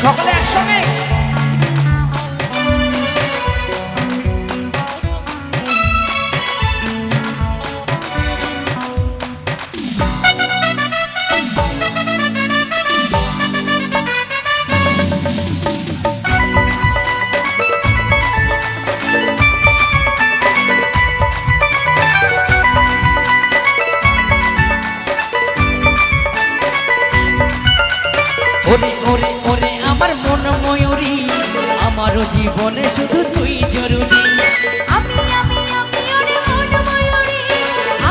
সকলে একসঙ্গে ওরে ওরে ওরে আমার মন ময়ূরী আমার জীবনে শুধু তুই জরুরি আমি ওরে মন ময়ূরী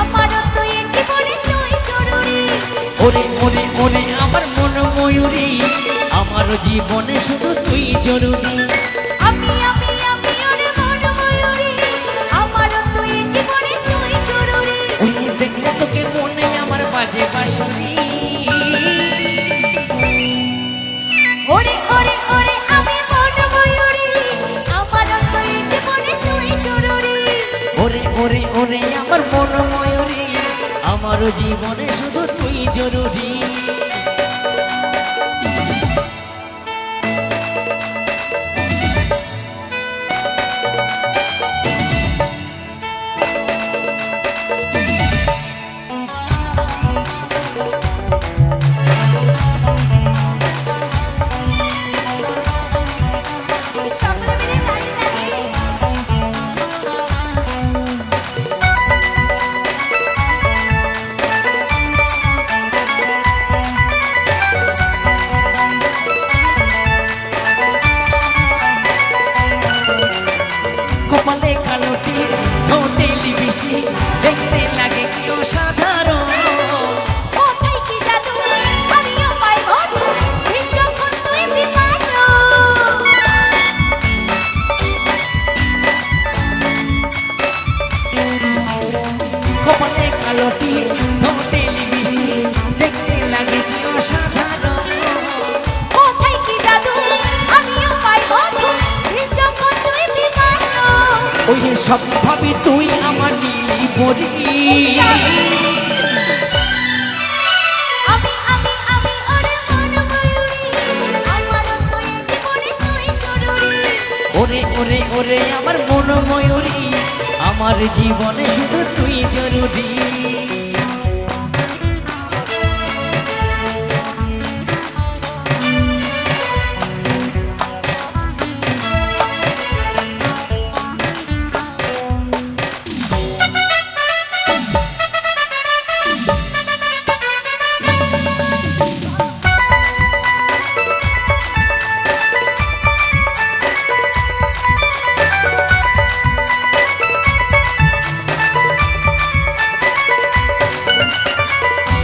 আমারও তো এই জীবনে তুই জরুরি ওরে ওরে ওরে আমার মন ময়ূরী আমার জীবনে শুধু তুই জরুরি আমি ওরে মন ময়ূরী আমারও তো এই জীবনে তুই জরুরি ওই দেখলে তোকে মনে আমার বাজে বাঁশরি ওরে ওরে ওরে আমি মন ময়ূরী আমারও তো এই জীবনে তুই জরুরি ওরে ওরে ওরে আমার মন ময়ূরী আমার জীবনে শুধু তুই জরুরি সকলে মিলে তালি তালি কপালে কালো টিপ ঠোঁটে লিপস্টিক দেখতে লাগে কি অসাধারণ কোথায় কি জাদু আমিও পাই বন্ধু এই যখন তুই বিমানো কপালে কালো টিপ ঠোঁটে লিপস্টিক দেখতে লাগে কি অসাধারণ কোথায় কি জাদু আমিও পাই বন্ধু এই যখন তুই বিমানো ওই সব ভাবি তুই আমার নীলি পরি আমি ওরে মন ময়ূরী আমারও তো এই জীবনে তুই জরুরি ওরে ওরে ওরে আমার মন ময়ূরী আমার জীবনে শুধু তুই জরুরি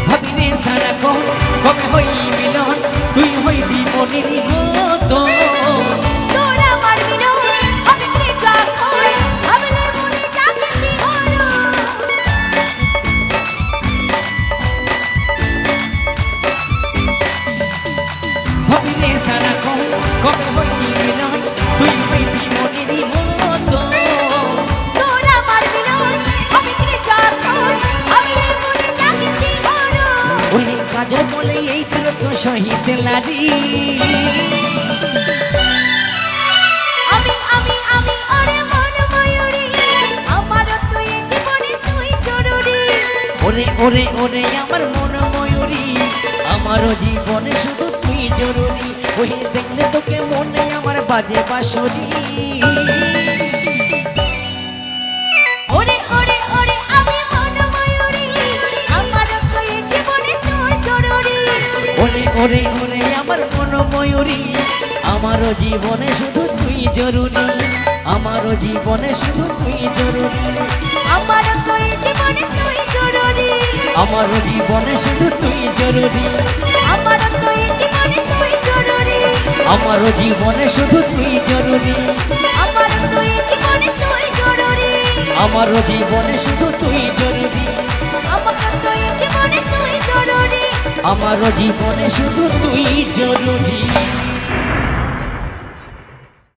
ভাবিনে সারা কোন কবে হই মিলন তুই হইবি মনের মতো তোর আমার মিলন হবে কি যখন ভাবলে মনে জাগে শিহরণ ভাবিনে সারা কোন কবে হই মিলন তুই হইবি মনের মতো তোর আমার মিলন হবে কি যখন ভাবলে মনে জাগে শিহরণ ওই কাজল বলে এই তুরত সহিতে লারি আমি ওরে মন ময়ূরী আমারও তো এই জীবনে তুই জরুরি ওরে ওরে ওরে আমার মন ময়ূরী আমারও জীবনে শুধু তুই জরুরি ওই দেখলে তোকে মনে আমার বাজে বাঁশরি ওরে ওরে ওরে আমি মন ময়ূরী আমারও তো এই জীবনে তোর জরুরি ওরে ওরে ওরে আমার মন ময়ূরী আমারও জীবনে শুধু তুই জরুরি আমারও জীবনে শুধু তুই জরুরি আমারও তো এই জীবনে তুই জরুরি আমারও জীবনে শুধু তুই জরুরি আমারও তো এই জীবনে তুই জরুরি আমারও জীবনে শুধু তুই জরুরি আমারও তো এই জীবনে তুই জরুরি আমারও জীবনে শুধু তুই জরুরি আমারও তো এই জীবনে তুই জরুরি আমারও জীবনে শুধু তুই জরুরি।